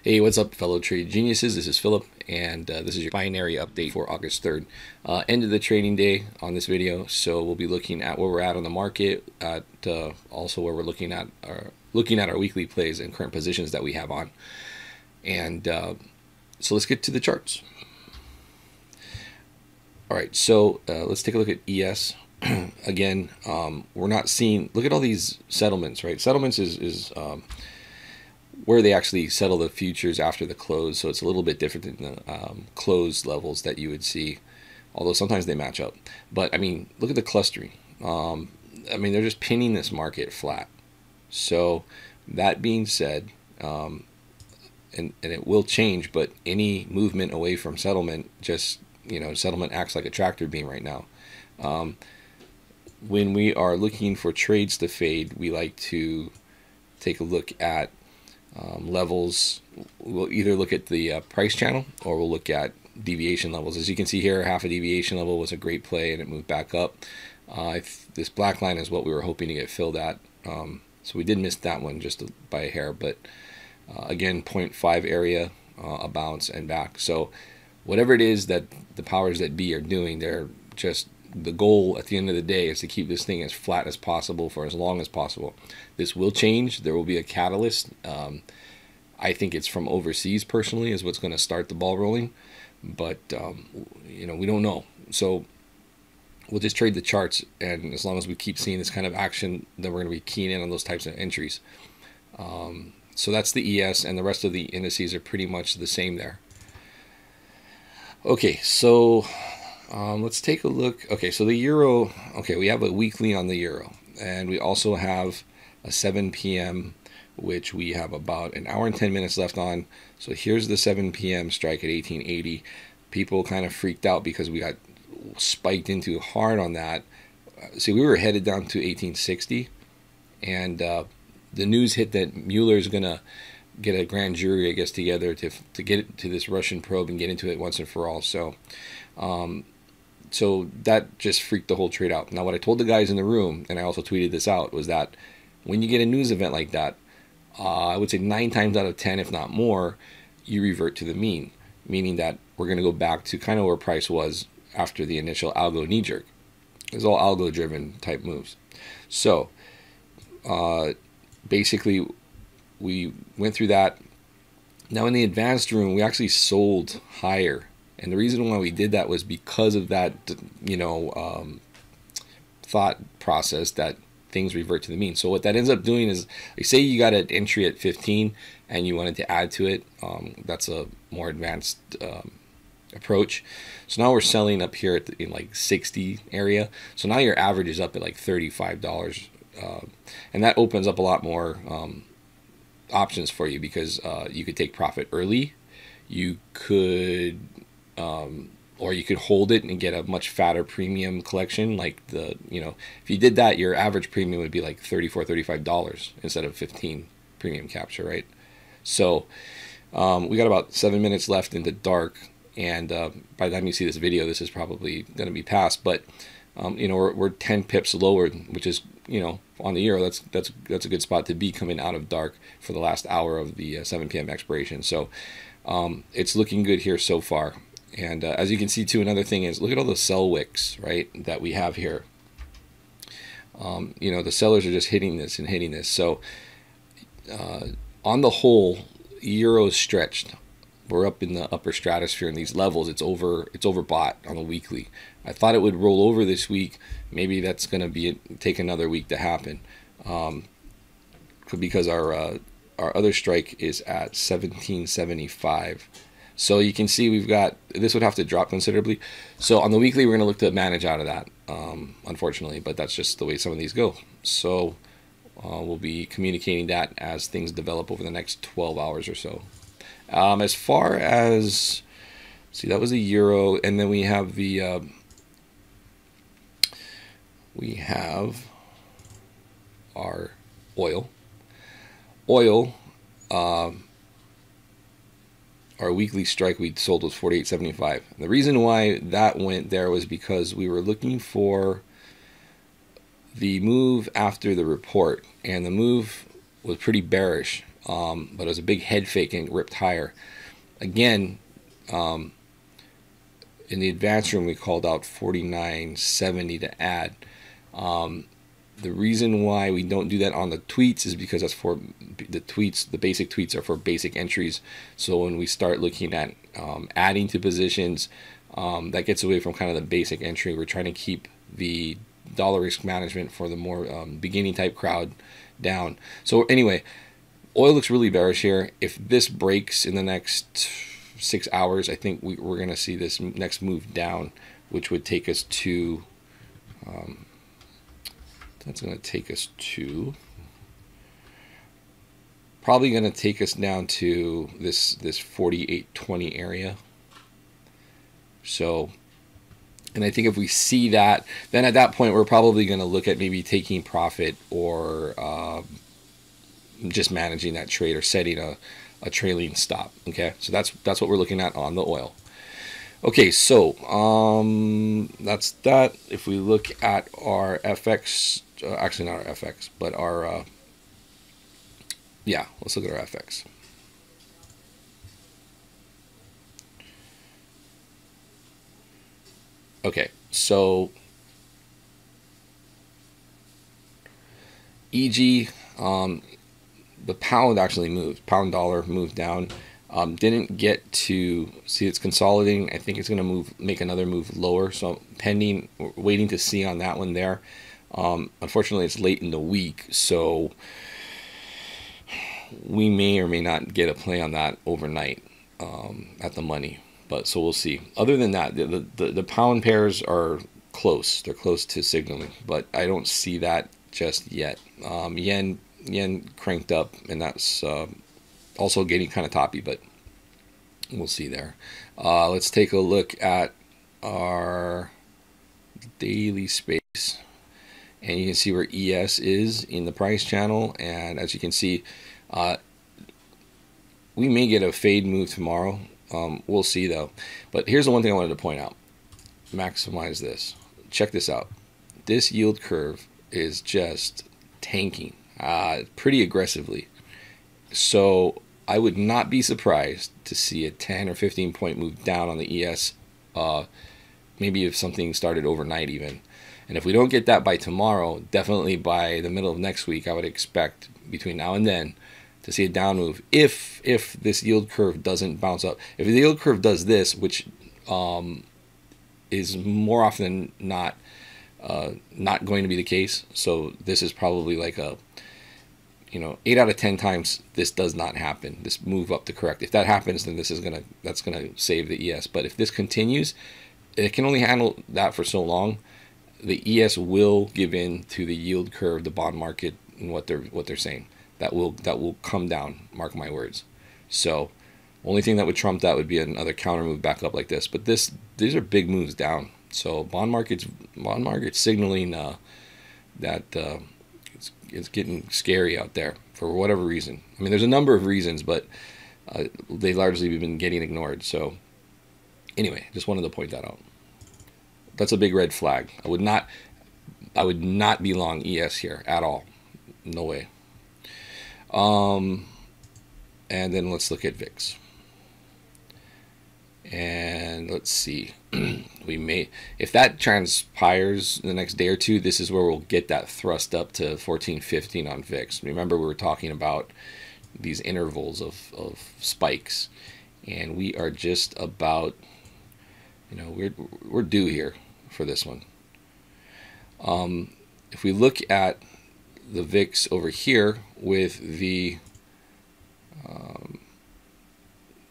Hey, what's up, fellow trade geniuses? This is Philip, and this is your binary update for August 3rd. End of the trading day on this video, so we'll be looking at where we're at on the market, at also where we're looking at our weekly plays and current positions that we have on. And so let's get to the charts. All right, so let's take a look at ES. Again, we're not seeing, look at all these settlements, right? Settlements is where they actually settle the futures after the close, so it's a little bit different than the close levels that you would see, although sometimes they match up. But I mean, look at the clustering. I mean, they're just pinning this market flat. So that being said, and it will change, but any movement away from settlement, just, settlement acts like a tractor beam right now. When we are looking for trades to fade, we like to take a look at levels. We'll either look at the price channel or we'll look at deviation levels. As you can see here, half a deviation level was a great play and it moved back up. This black line is what we were hoping to get filled at. So we did miss that one just by a hair, but again, 0.5 area, a bounce and back. So whatever it is that the powers that be are doing, they're just, the goal at the end of the day is to keep this thing as flat as possible for as long as possible. This will change. There will be a catalyst. I think it's from overseas, personally, is what's going to start the ball rolling. But, we don't know. So we'll just trade the charts. And as long as we keep seeing this kind of action, then we're going to be keying in on those types of entries. So that's the ES, and the rest of the indices are pretty much the same there. Okay, so let's take a look. Okay, so the euro, we have a weekly on the euro, and we also have a 7 p.m., which we have about an hour and 10 minutes left on. So here's the 7 p.m. strike at 1880. People kind of freaked out because we got spiked into hard on that. See, we were headed down to 1860, and the news hit that Mueller's going to get a grand jury, I guess, together to get to this Russian probe and get into it once and for all. So so that just freaked the whole trade out. Now, what I told the guys in the room, and I also tweeted this out, was that when you get a news event like that, I would say 9 times out of 10, if not more, you revert to the mean, meaning that we're going to go back to kind of where price was after the initial algo knee jerk. It's all algo driven type moves. So basically, we went through that. Now in the advanced room, we actually sold higher. And the reason why we did that was because of that, thought process that things revert to the mean. So what that ends up doing is, like, say you got an entry at 15 and you wanted to add to it. That's a more advanced approach. So now we're selling up here in like 60 area. So now your average is up at like $35. And that opens up a lot more options for you, because you could take profit early. You could or you could hold it and get a much fatter premium collection. Like if you did that, your average premium would be like $34, $35 instead of 15 premium capture, right? So we got about 7 minutes left in the dark, and by the time you see this video, this is probably going to be past. But we're 10 pips lower, which is, on the euro, that's a good spot to be coming out of dark for the last hour of the 7 p.m. expiration. So it's looking good here so far. And as you can see too, another thing is, look at all the sell wicks, right, that we have here. The sellers are just hitting this and hitting this. So on the whole, euro's stretched. We're up in the upper stratosphere in these levels. It's overbought on the weekly. I thought it would roll over this week. Maybe that's going to take another week to happen, because our other strike is at 1775. So you can see we've got, this would have to drop considerably. So on the weekly, we're going to look to manage out of that, unfortunately, but that's just the way some of these go. So we'll be communicating that as things develop over the next 12 hours or so. As far as, see, that was the euro, and then we have the our oil. Our weekly strike we sold was 48.75. The reason why that went there was because we were looking for the move after the report, and the move was pretty bearish. but it was a big head fake and ripped higher. Again, in the advanced room, we called out 49.70 to add. The reason why we don't do that on the tweets is because that's for the tweets. The basic tweets are for basic entries. So when we start looking at adding to positions, that gets away from kind of the basic entry. We're trying to keep the dollar risk management for the more beginning type crowd down. So anyway, oil looks really bearish here. If this breaks in the next 6 hours, I think we're going to see this next move down, which would take us to that's going to take us to probably going to take us down to this 48.20 area. So, and I think if we see that, then at that point we're probably going to look at maybe taking profit or just managing that trade or setting a trailing stop. Okay, so that's what we're looking at on the oil. Okay, so that's that. If we look at our FX, actually not our FX, but our yeah, let's look at our FX. Okay, so EG, the pound actually moved. Pound dollar moved down. Didn't get to see it's consolidating. I think it's going to make another move lower. So pending, waiting to see on that one there. Unfortunately, it's late in the week, so we may or may not get a play on that overnight at the money. But so we'll see. Other than that, the pound pairs are close. They're close to signaling, but I don't see that just yet. Yen cranked up, and that's also getting kind of toppy, but we'll see there. Let's take a look at our daily space, and you can see where ES is in the price channel. And as you can see, we may get a fade move tomorrow. We'll see though. But here's the one thing I wanted to point out. Maximize this. Check this out. This yield curve is just tanking pretty aggressively. So I would not be surprised to see a 10 or 15 point move down on the ES, maybe if something started overnight even. And if we don't get that by tomorrow, definitely by the middle of next week, I would expect between now and then to see a down move if this yield curve doesn't bounce up. If the yield curve does this, which is more often than not going to be the case, so this is probably like a 8 out of 10 times this does not happen. This move up to correct. If that happens, then that's gonna save the ES. But if this continues, it can only handle that for so long. The ES will give in to the yield curve, the bond market, and what they're saying. That will come down. Mark my words. So, only thing that would trump that would be another counter move back up like this. But these are big moves down. So bond market's signaling that it's getting scary out there for whatever reason. I mean, there's a number of reasons, but they largely have been getting ignored. So anyway, just wanted to point that out. That's a big red flag. I would not be long ES here at all. No way. And then let's look at VIX. And let's see. We may, if that transpires in the next day or two, this is where we'll get that thrust up to 14.15 on VIX. Remember, we were talking about these intervals of spikes, and we are just about, we're due here for this one. If we look at the VIX over here with the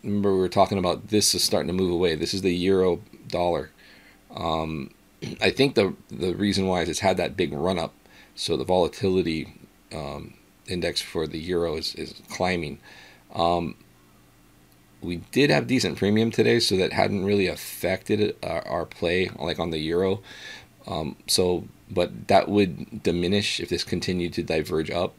remember we were talking about this is starting to move away. This is the euro dollar. I think the reason why is it's had that big run up, so the volatility index for the euro is climbing. We did have decent premium today, so that hadn't really affected our play like on the euro. But that would diminish if this continued to diverge up.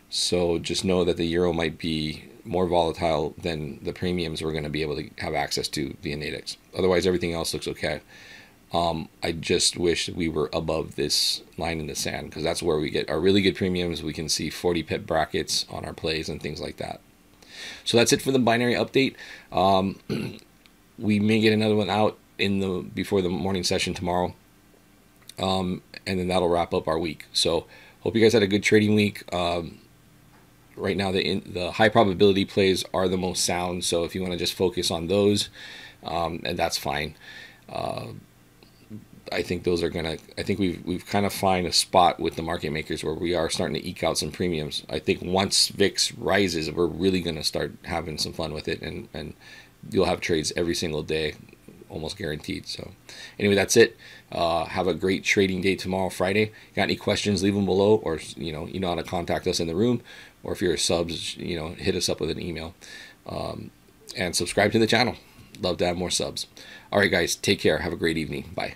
So just know that the euro might be more volatile than the premiums we're going to be able to have access to via Nadex. Otherwise, everything else looks okay. I just wish we were above this line in the sand, because that's where we get our really good premiums. We can see 40 pip brackets on our plays and things like that. So that's it for the binary update. We may get another one out before the morning session tomorrow, and then that'll wrap up our week. So hope you guys had a good trading week. Right now, the high probability plays are the most sound. So if you want to just focus on those, and that's fine. I think those are gonna. I think we've kind of find a spot with the market makers where we are starting to eke out some premiums. I think once VIX rises, we're really gonna start having some fun with it, and you'll have trades every single day, almost guaranteed. So anyway, that's it. Have a great trading day tomorrow, Friday. Got any questions, leave them below, or you know how to contact us in the room, or if you're a subs, hit us up with an email, and subscribe to the channel. Love to have more subs. All right, guys, take care. Have a great evening. Bye.